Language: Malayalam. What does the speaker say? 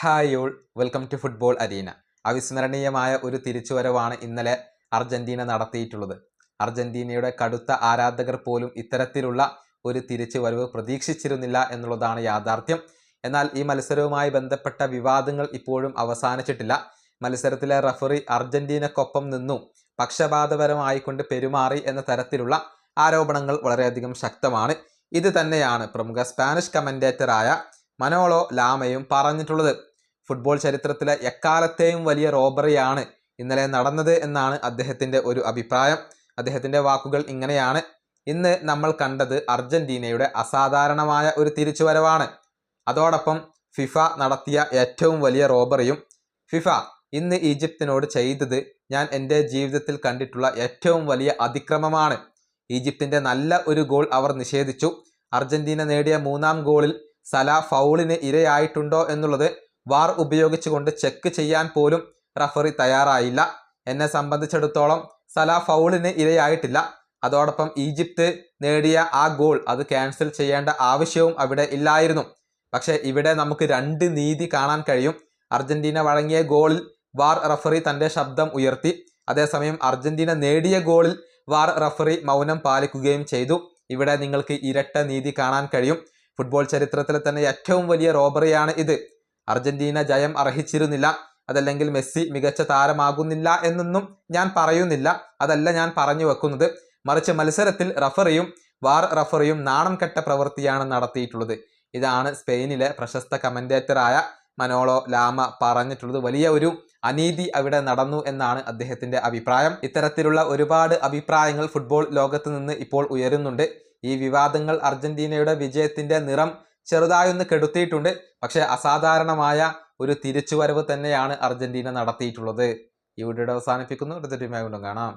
Hi all, welcome to football arena. അവിസ്മരണീയമായ ഒരു തിരിച്ചുവരവാണ് ഇന്നലെ അർജന്റീന നടത്തിയിട്ടുള്ളത്. അർജന്റീനയുടെ കടുത്ത ആരാധകർ പോലും ഇത്തരത്തിലുള്ള ഒരു തിരിച്ചുവരവ് പ്രതീക്ഷിച്ചിരുന്നില്ല എന്നുള്ളതാണ് യാഥാർത്ഥ്യം. എന്നാൽ ഈ മത്സരവുമായി ബന്ധപ്പെട്ട വിവാദങ്ങൾ ഇപ്പോഴും അവസാനിച്ചിട്ടില്ല. മത്സരത്തിലെ റഫറി അർജന്റീനക്കൊപ്പം നിന്നു പക്ഷപാതപരമായിക്കൊണ്ട് പെരുമാറി എന്ന തരത്തിലുള്ള ആരോപണങ്ങൾ വളരെയധികം ശക്തമാണ്. ഇത് തന്നെയാണ് പ്രമുഖ സ്പാനിഷ് കമന്റേറ്ററായ മനോളോ ലാമയും പറഞ്ഞിട്ടുള്ളത്. ഫുട്ബോൾ ചരിത്രത്തിലെ എക്കാലത്തെയും വലിയ റോബറിയാണ് ഇന്നലെ നടന്നത് എന്നാണ് അദ്ദേഹത്തിൻ്റെ ഒരു അഭിപ്രായം. അദ്ദേഹത്തിൻ്റെ വാക്കുകൾ ഇങ്ങനെയാണ്: ഇന്ന് നമ്മൾ കണ്ടത് അർജന്റീനയുടെ അസാധാരണമായ ഒരു തിരിച്ചുവരവാണ്. അതോടൊപ്പം ഫിഫ നടത്തിയ ഏറ്റവും വലിയ റോബറിയും. ഫിഫ ഇന്ന് ഈജിപ്തിനോട് ചെയ്തത് ഞാൻ എൻ്റെ ജീവിതത്തിൽ കണ്ടിട്ടുള്ള ഏറ്റവും വലിയ അതിക്രമമാണ്. ഈജിപ്തിൻ്റെ നല്ല ഒരു ഗോൾ അവർ നിഷേധിച്ചു. അർജന്റീന നേടിയ മൂന്നാം ഗോളിൽ സലാ ഫൗളിന് ഇരയായിട്ടുണ്ടോ എന്നുള്ളത് വാർ ഉപയോഗിച്ചുകൊണ്ട് ചെക്ക് ചെയ്യാൻ പോലും റഫറി തയ്യാറായില്ല. എന്നെ സംബന്ധിച്ചിടത്തോളം സലാ ഫൗളിന് ഇരയായിട്ടില്ല. അതോടൊപ്പം ഈജിപ്ത് നേടിയ ആ ഗോൾ അത് ക്യാൻസൽ ചെയ്യേണ്ട ആവശ്യവും അവിടെ ഇല്ലായിരുന്നു. പക്ഷേ ഇവിടെ നമുക്ക് രണ്ട് നീതി കാണാൻ കഴിയും. അർജന്റീന വഴങ്ങിയ ഗോളിൽ വാർ റഫറി തൻ്റെ ശബ്ദം ഉയർത്തി. അതേസമയം അർജന്റീന നേടിയ ഗോളിൽ വാർ റഫറി മൗനം പാലിക്കുകയും ചെയ്തു. ഇവിടെ നിങ്ങൾക്ക് ഇരട്ട നീതി കാണാൻ കഴിയും. ഫുട്ബോൾ ചരിത്രത്തിലെ തന്നെ ഏറ്റവും വലിയ റോബറിയാണ് ഇത്. അർജന്റീന ജയം അർഹിച്ചിരുന്നില്ല, അതല്ലെങ്കിൽ മെസ്സി മികച്ച താരമാകുന്നില്ല എന്നൊന്നും ഞാൻ പറയുന്നില്ല. അതല്ല ഞാൻ പറഞ്ഞു വെക്കുന്നത്. മറിച്ച് മത്സരത്തിൽ റഫറിയും വാർ റഫറിയും നാണം കെട്ട പ്രവൃത്തിയാണ് നടത്തിയിട്ടുള്ളത്. ഇതാണ് സ്പെയിനിലെ പ്രശസ്ത കമന്റേറ്ററായ മനോളോ ലാമ പറഞ്ഞിട്ടുള്ളത്. വലിയ ഒരു അനീതി അവിടെ നടന്നു എന്നാണ് അദ്ദേഹത്തിൻ്റെ അഭിപ്രായം. ഇത്തരത്തിലുള്ള ഒരുപാട് അഭിപ്രായങ്ങൾ ഫുട്ബോൾ ലോകത്ത് നിന്ന് ഇപ്പോൾ ഉയരുന്നുണ്ട്. ഈ വിവാദങ്ങൾ അർജന്റീനയുടെ വിജയത്തിൻ്റെ നിറം ചെറുതായൊന്ന് കെടുത്തിയിട്ടുണ്ട്. പക്ഷേ അസാധാരണമായ ഒരു തിരിച്ചുവരവ് തന്നെയാണ് അർജന്റീന നടത്തിയിട്ടുള്ളത്. ഈ വീഡിയോ അവസാനിപ്പിക്കുന്നു. അടുത്ത ടീമായി വീണ്ടും കാണാം.